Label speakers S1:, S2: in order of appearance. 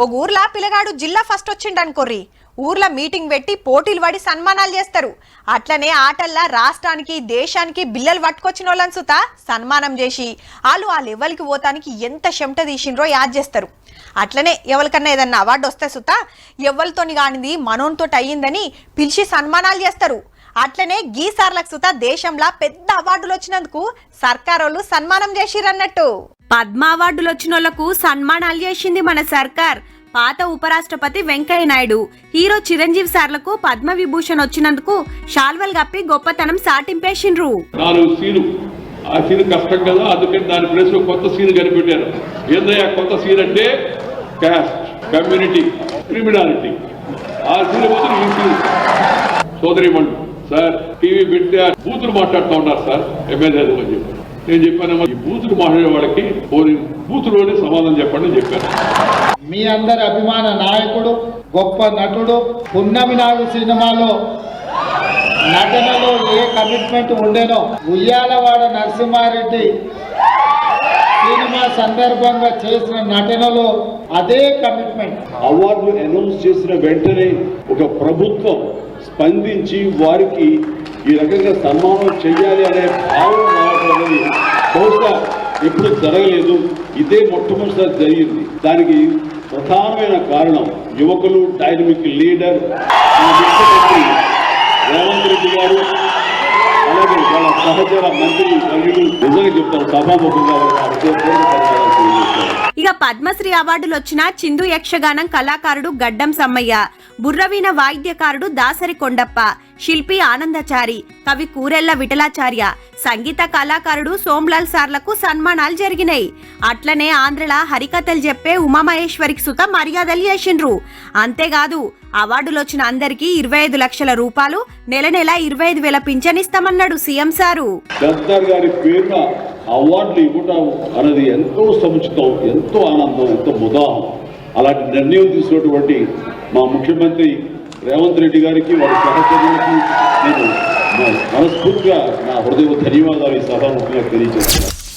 S1: ఓ ఊర్లా పిల్లగాడు జిల్లా ఫస్ట్ వచ్చిండనుకోర్రి, ఊర్ల మీటింగ్ పెట్టి పోటీలు పడి సన్మానాలు చేస్తారు. అట్లనే ఆటల్లా రాష్ట్రానికి దేశానికి బిల్లలు పట్టుకొచ్చిన వాళ్ళని సుతా సన్మానం చేసి వాళ్ళు ఆ లెవెల్కి పోతానికి ఎంత చెమట తీసిండ్రో యాద్ చేస్తారు. అట్లనే ఎవరికన్నా ఏదన్నా అవార్డు వస్తే సుతా ఎవరితోని కానిది మనోన్తోటి అయ్యిందని పిలిచి సన్మానాలు చేస్తారు. అట్లనే గీసార్లకు సుతా దేశంలో పెద్ద అవార్డులు వచ్చినందుకు సర్కారోళ్ళు సన్మానం చేసిరన్నట్టు. పద్మ అవార్డులు వచ్చిన వాళ్లకు సన్మానాలు చేసింది మన సర్కార్. పాత ఉపరాష్ట్రపతి వెంకయ్య నాయుడు, హీరో చిరంజీవి సార్లకు పద్మ విభూషణ్ వచ్చినందుకు షాల్వల్ గప్పి గొప్పతనం సాటింపేసిండ్రు.
S2: ఆ సీన్ కష్టం కదా, అందుకని దాని ప్లేస్ లో కొత్త సీన్ కనిపెట్టారు. ఏందయ్యా కొత్త సీన్ అంటే కాస్ట్, కమ్యూనిటీ, క్రిమినాలిటీ. ఆ సీన్ బదులు ఈ సీన్ సోదరిమణులు సార్ టీవీ పెట్టి బూతులు మాట్లాడుతూ ఉన్నారు సార్ ఎమ్మెల్యే అని చెప్పారు. నేను చెప్పాను ఈ బూతులు మాట్లాడే వాళ్ళకి బూతులోనే సమాధానం చెప్పండి అని చెప్పాను.
S3: మీ అందరి అభిమాన నాయకుడు, గొప్ప నటుడు, పున్నమి నాడు సినిమాలో నటనలో a commitment ఉండేనో Uyyalawada Narasimha Reddy cinema సందర్భంగా చేసిన నటనలో అదే కమిట్మెంట్.
S2: అవార్డులు అనౌన్స్ చేసిన వెంటనే ఒక ప్రభుత్వం స్పందించి వారికి ఈ రకంగా సన్మానం చేయాలి అనే భావన రావడం అనేది బహుశా ఎప్పుడు జరగలేదు. ఇదే మొట్టమొదటిసారి జరిగింది. దానికి ప్రధానమైన కారణం యువకులు, డైనమిక్ లీడర్ ముఖ్యమంత్రి రేవంత్ రెడ్డి గారు, అలాగే వాళ్ళ సహచర మంత్రి వర్యులు. నిజంగా చెప్తారు సభాముఖంగా
S1: ఇక పద్మశ్రీ అవార్డులు వచ్చిన చిందు యక్షగానం కళాకారుడు గడ్డం సమ్మయ్య, బుర్రవీణ వాయిద్యకారుడు దాసరి కొండప్ప, శిల్పి ఆనందచారి, కవి కూరెళ్ల విఠలాచార్య, సంగీత కళాకారుడు సోమ్లాల్ సార్లకు సన్మానాలు జరిగినాయి. అట్లనే ఆంధ్రల హరికథలు చెప్పే ఉమామహేశ్వరికి సుత మర్యాదలు చేసిండ్రు. అంతేకాదు అవార్డులు వచ్చిన అందరికి 25 లక్షల రూపాయలు, నెల నెల 25,000 పింఛనిస్తామన్నాడు సీఎం సారు.
S2: అవార్డులు ఇవ్వటం అనేది ఎంతో సముచితం, ఎంతో ఆనందం, ఎంతో ముదాహం. అలాంటి నిర్ణయం తీసుకున్నటువంటి మా ముఖ్యమంత్రి రేవంత్ రెడ్డి గారికి, వారి సహచరులకి నేను మనస్ఫూర్తిగా నా హృదయ ధన్యవాదాలు ఈ సభాముఖంగా తెలియజేస్తున్నాను.